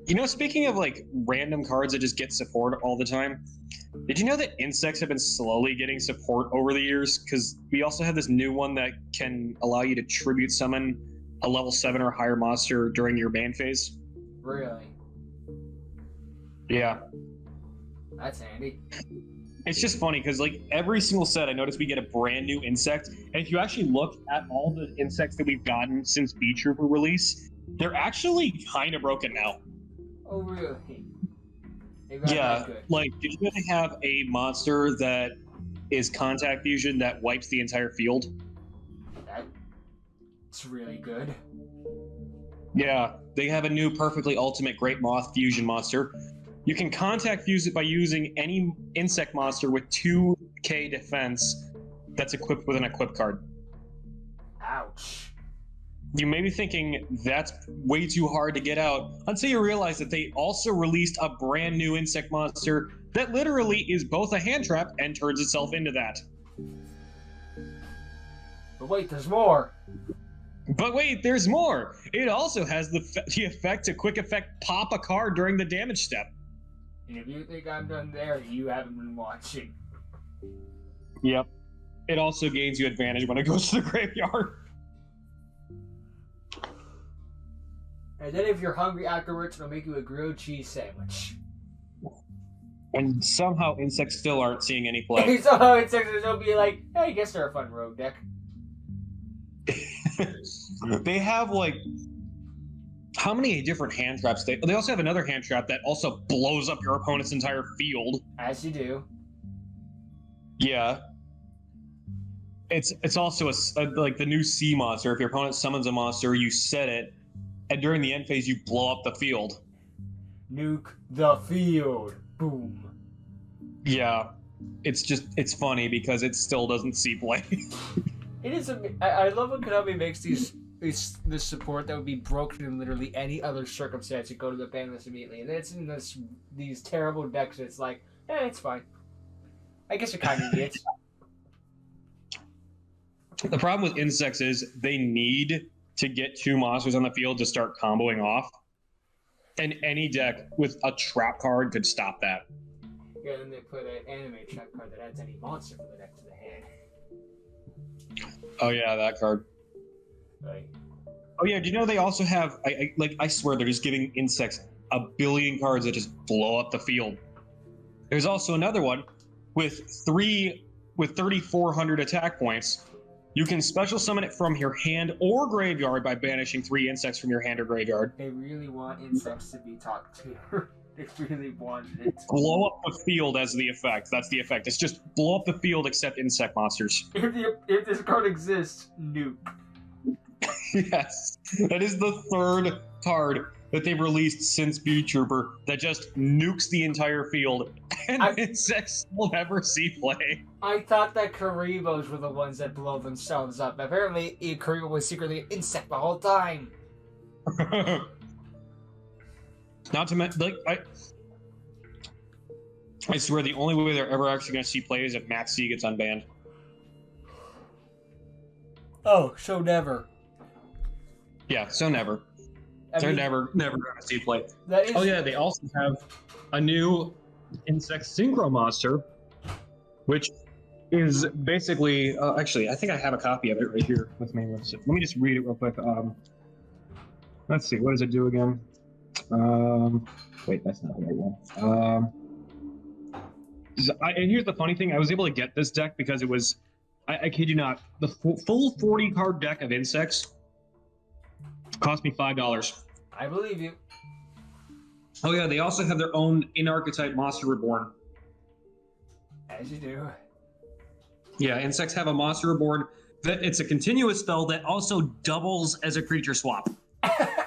You know, speaking of like random cards that just get support all the time, did you know that insects have been slowly getting support over the years? Because we also have this new one that can allow you to tribute summon a level 7 or higher monster during your ban phase. Really? Yeah. That's handy. It's just funny because like every single set, I notice we get a brand new insect. And if you actually look at all the insects that we've gotten since B Trooper release, they're actually kind of broken now. Oh, really? Yeah, like if you have a monster that is contact fusion that wipes the entire field. That's really good. Yeah, they have a new perfectly ultimate Great Moth fusion monster. You can contact fuse it by using any insect monster with 2k defense that's equipped with an equip card. Ouch. You may be thinking that's way too hard to get out until you realize that they also released a brand new insect monster that literally is both a hand trap and turns itself into that. But wait, there's more. But wait, there's more. It also has the effect to quick effect pop a card during the damage step. And if you think I'm done there, you haven't been watching. Yep. It also gains you advantage when it goes to the graveyard. And then if you're hungry afterwards, it'll make you a grilled cheese sandwich. And somehow insects still aren't seeing any play. So insects will be like, hey, I guess they're a fun rogue deck. They have like how many different hand traps? They also have another hand trap that also blows up your opponent's entire field. As you do. Yeah. It's also like the new sea monster. If your opponent summons a monster, you set it, and during the end phase, you blow up the field. Nuke the field. Boom. Yeah. It's funny because it still doesn't see play. It is. I love when Konami makes this support that would be broken in literally any other circumstance. You go to the ban list immediately, and then it's in these terrible decks. It's like, it's fine. I guess you're kind of idiots. The problem with insects is they need to get 2 monsters on the field to start comboing off, and any deck with a trap card could stop that. Yeah, then they put an anime trap card that adds any monster from the deck to the hand. Oh yeah, that card. Right. Oh yeah, do you know they also have? I swear they're just giving insects a billion cards that just blow up the field. There's also another one with 3,400 attack points. You can special summon it from your hand or graveyard by banishing 3 insects from your hand or graveyard. They really want insects to be talked to. They really want it. Blow up the field as the effect. That's the effect. It's just blow up the field except insect monsters. If this card exists, nuke. Yes. That is the 3rd card that they've released since B Trooper that just nukes the entire field and insects will never see play. I thought that Karibos were the ones that blow themselves up. Apparently, Karibo was secretly an insect the whole time. Not to mention, like, I swear the only way they're ever actually going to see play is if Max C gets unbanned. Oh, so never. Yeah, so never. They're never going to see play. Oh yeah, they also have a new insect synchro monster, which is basically actually I think I have a copy of it right here with me. Let me just read it real quick. Let's see, what does it do again? Wait, that's not the right one. And here's the funny thing: I was able to get this deck because it was, I kid you not, the full 40 card deck of insects cost me $5. I believe you. Oh yeah, they also have their own in-archetype Monster Reborn. As you do. Yeah, insects have a Monster Reborn. It's a continuous spell that also doubles as a creature swap.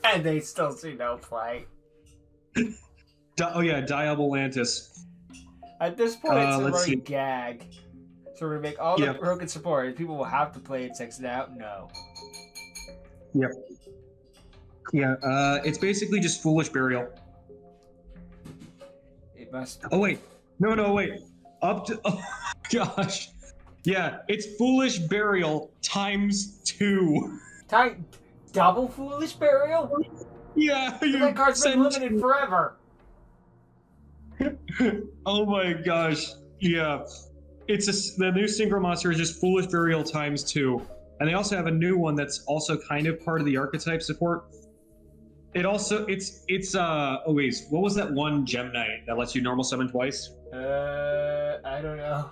And they still see no play. Oh yeah, Diabolantis. At this point, it's a running gag. So we're gonna make all the broken support, and people will have to play insects now. No. Yep. Yeah, it's basically just Foolish Burial. It must. Oh wait, no, wait. Up to oh gosh, yeah, it's Foolish Burial ×2. Double Foolish Burial? Yeah, that card's been limited forever. Oh my gosh. Yeah. The new Synchro Monster is just Foolish Burial ×2. And they also have a new one that's also kind of part of the archetype support. It also oh wait, what was that one Gem Knight that lets you normal summon twice? I don't know.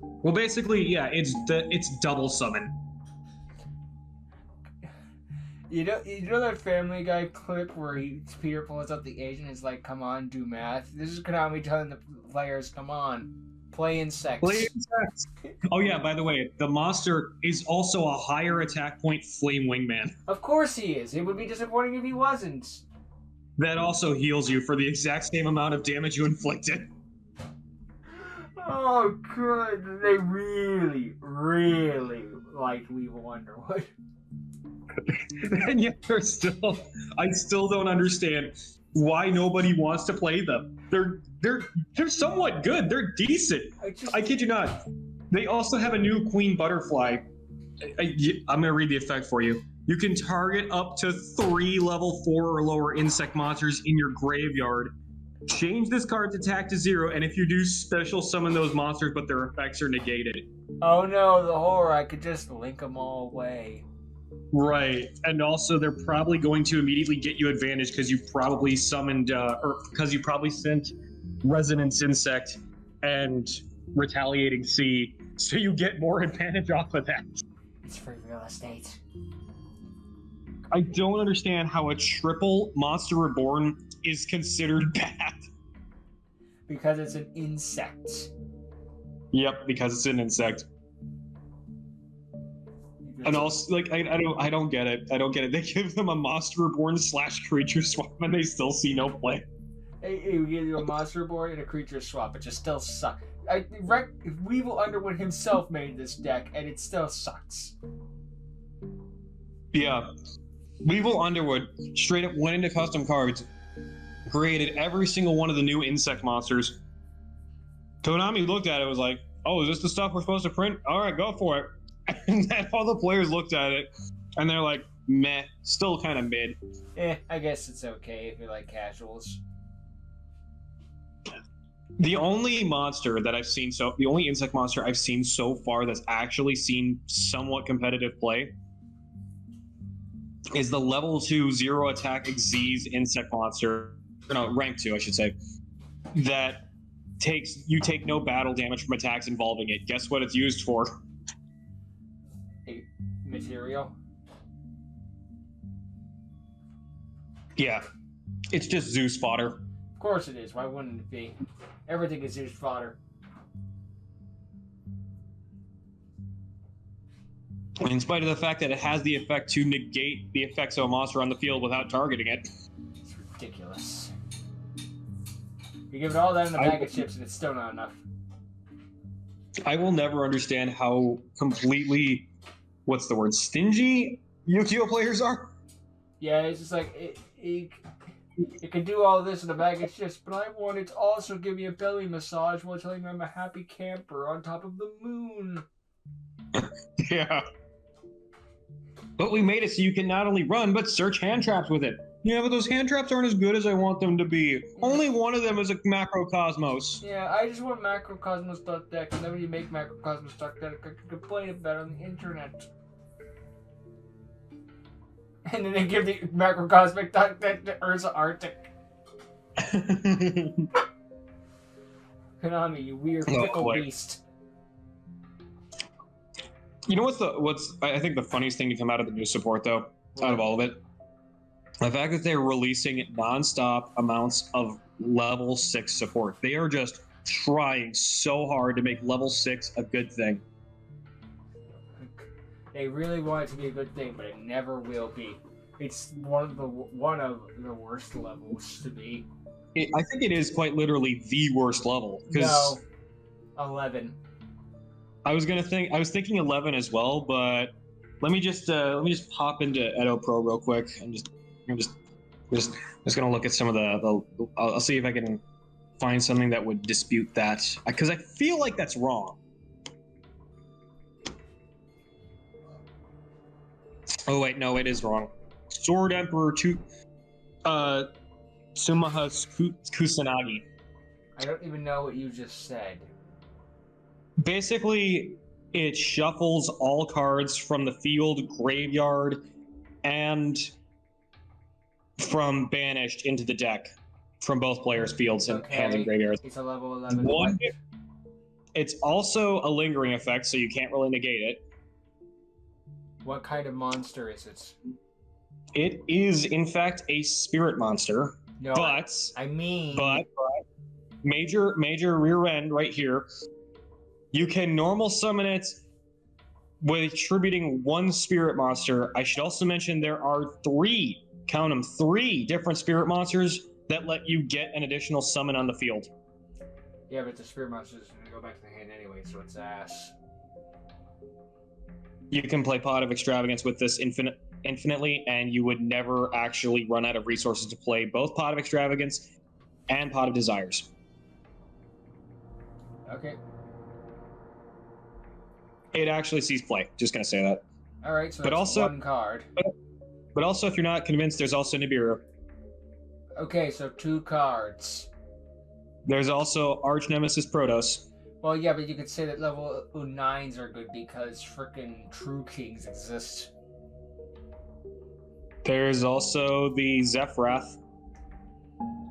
Well, basically, yeah, it's double summon. You know that Family Guy clip where Peter pulls up the agent and is like, "Come on, do math." This is Konami telling the players, "Come on, play insects." Play insects. Oh yeah, by the way, the monster is also a higher attack point Flame Wingman. Of course he is. It would be disappointing if he wasn't. That also heals you for the exact same amount of damage you inflicted. Oh god, they really, really liked Weevil Underwood. And yet I still don't understand why nobody wants to play them. They're somewhat good. They're decent. I kid you not. They also have a new Queen Butterfly. I'm gonna read the effect for you. You can target up to 3 level 4 or lower insect monsters in your graveyard. Change this card's attack to 0, and if you do, special summon those monsters, but their effects are negated. Oh no, the horror! I could just link them all away. Right, and also they're probably going to immediately get you advantage because you probably summoned, or because you probably sent Resonance Insect and Retaliating Sea, so you get more advantage off of that. It's free real estate. I don't understand how a triple Monster Reborn is considered bad. Because it's an insect. Yep, because it's an insect. And also, like, I don't get it. I don't get it. They give them a Monster Reborn / creature swap, and they still see no play. Hey, we give you a Monster Reborn and a creature swap, it just still sucks. Weevil Underwood himself made this deck, and it still sucks. Yeah. Weevil Underwood straight up went into custom cards, created every single one of the new insect monsters. Konami looked at it and was like, oh, is this the stuff we're supposed to print? All right, go for it. And then all the players looked at it, and they're like, meh, still kind of mid. I guess it's okay if you like casuals. The only monster that I've seen the only insect monster I've seen so far that's actually seen somewhat competitive play is the level 2 0 attack Xyz insect monster, no, rank 2 I should say, that you take no battle damage from attacks involving it. Guess what it's used for? Material? Yeah. It's just Zeus fodder. Of course it is. Why wouldn't it be? Everything is Zeus fodder. In spite of the fact that it has the effect to negate the effects of a monster on the field without targeting it. It's ridiculous. You give it all that in a bag of chips and it's still not enough. I will never understand how completely, what's the word, stingy Yu-Gi-Oh players are. Yeah, it's just like, it can do all this in a bag of chips, but I want it to also give me a belly massage while telling me I'm a happy camper on top of the moon. Yeah. But we made it so you can not only run, but search hand traps with it. Yeah, but those hand traps aren't as good as I want them to be. Yeah. Only one of them is a Macrocosmos. Yeah, I just want Macrocosmos deck, and then when you make Macrocosmos deck, I can complain about it on the internet. And then they give the Macrocosmic deck to Urza Arctic. Konami, you weird fickle beast. You know what's I think the funniest thing to come out of the new support though, out of all of it? The fact that they're releasing non-stop amounts of level 6 support. They are just trying so hard to make level 6 a good thing. They really want it to be a good thing, but it never will be. It's one of the worst levels to be. I think it is quite literally the worst level. No, 11. I was thinking 11 as well, but let me just pop into Edo Pro real quick. I'm just gonna look at some of I'll see if I can find something that would dispute that, because I feel like that's wrong. Oh wait, no, it is wrong. Sword Emperor Sumaha Kusanagi. I don't even know what you just said. Basically, it shuffles all cards from the field, graveyard, and from banished into the deck from both players' fields and hands and graveyards. It's a level 11. It's also a lingering effect, so you can't really negate it. What kind of monster is it? It is, in fact, a spirit monster. No, but major rear end right here. You can normal summon it with attributing one spirit monster. I should also mention there are three different spirit monsters that let you get an additional summon on the field. Yeah, but the spirit monster is going to go back to the hand anyway, so it's ass. You can play Pot of Extravagance with this infinitely, and you would never actually run out of resources to play both Pot of Extravagance and Pot of Desires. Okay. It actually sees play. Just going to say that. All right, so that's one card. But also, if you're not convinced, there's also Nibiru. Okay, so 2 cards. There's also Arch Nemesis Protoss. Well, yeah, but you could say that level 9s are good because frickin' True Kings exist. There's also the Zephyrath.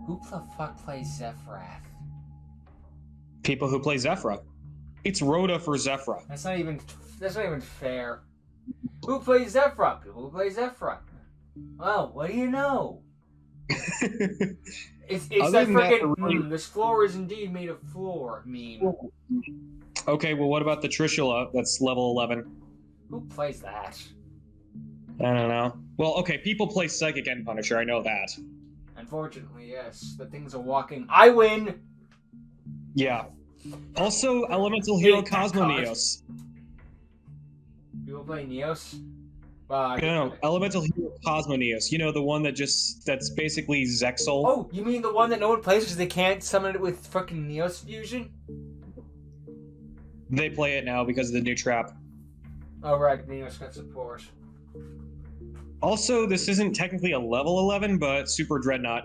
Who the fuck plays Zephyrath? People who play Zephyra. It's Rhoda for Zephyra. That's not even fair. Who plays Zephyra? People who play Zephyra. Well, what do you know? It's that freaking this floor is indeed made of floor meme. Okay, well, what about the Trishula? That's level 11. Who plays that? I don't know. Well, okay, people play Psychic End Punisher. I know that. Unfortunately, yes. The thing's a walking. I win. Yeah. Also, Elemental Hero Cosmo Neos. People play Neos? No, Elemental Hero Cosmo Neos. You know, the one that's basically Zexal. Oh, you mean the one that no one plays because they can't summon it with fucking Neos Fusion? They play it now because of the new trap. Oh, right. Neos got support. Also, this isn't technically a level 11, but Super Dreadnought.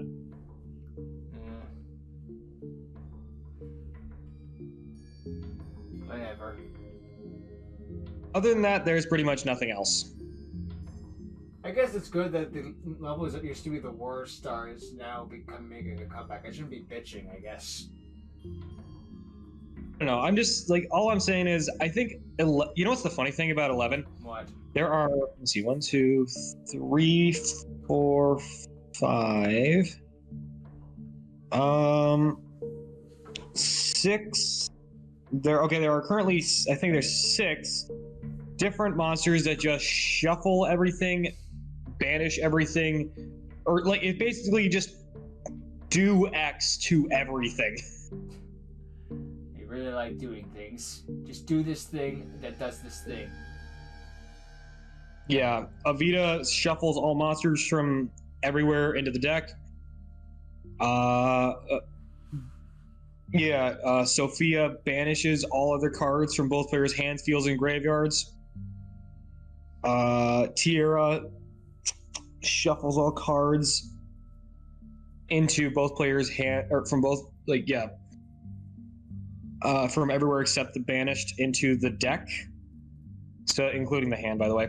Whatever. Other than that, there's pretty much nothing else. I guess it's good that the levels that used to be the worst are now making a comeback. I shouldn't be bitching, I guess. I don't know. I'm just, like, all I'm saying is, I think, you know what's the funny thing about 11? What? There are, let's see, 1, 2, 3, 4, 5, 6. There are currently, I think there's 6 different monsters that just shuffle everything, banish everything, or like it basically just do X to everything. You really like doing things. Just do this thing that does this thing. Yeah, Avita shuffles all monsters from everywhere into the deck. Sophia banishes all other cards from both players' hands, fields, and graveyards. Tierra shuffles all cards into both players' hand, or from both, from everywhere except the banished into the deck. So, including the hand, by the way.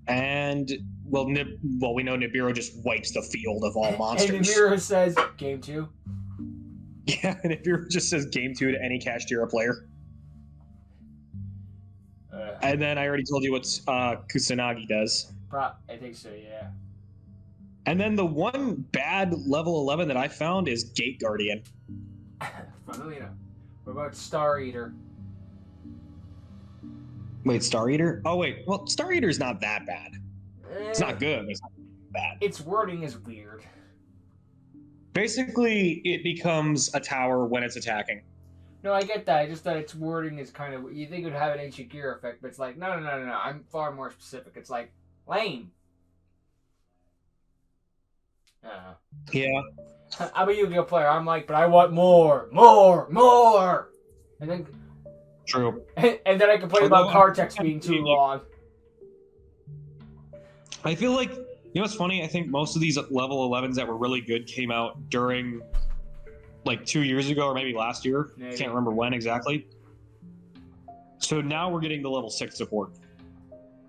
And we know Nibiru just wipes the field of all monsters. And Nibiru says, "Game 2." Yeah, and Nibiru just says "Game 2" to any Kashtira player. And then I already told you what Kusanagi does. I think so, yeah. And then the one bad level 11 that I found is Gate Guardian. Funnily enough. What about Star Eater? Wait, Star Eater? Oh, wait. Well, Star Eater's not that bad. It's not good, but it's not bad. Its wording is weird. Basically, it becomes a tower when it's attacking. No, I get that. I just thought its wording is kind of... You think it would have an Ancient Gear effect, but it's like, no. I'm far more specific. It's like, lame. Yeah. I'm a Yu-Gi-Oh player. I'm like, but I want more. And then... True. And then I complain about card text being too long. I feel like, you know what's funny? I think most of these level 11s that were really good came out during like 2 years ago or maybe last year. Maybe. Can't remember when exactly. So now we're getting the level 6 support.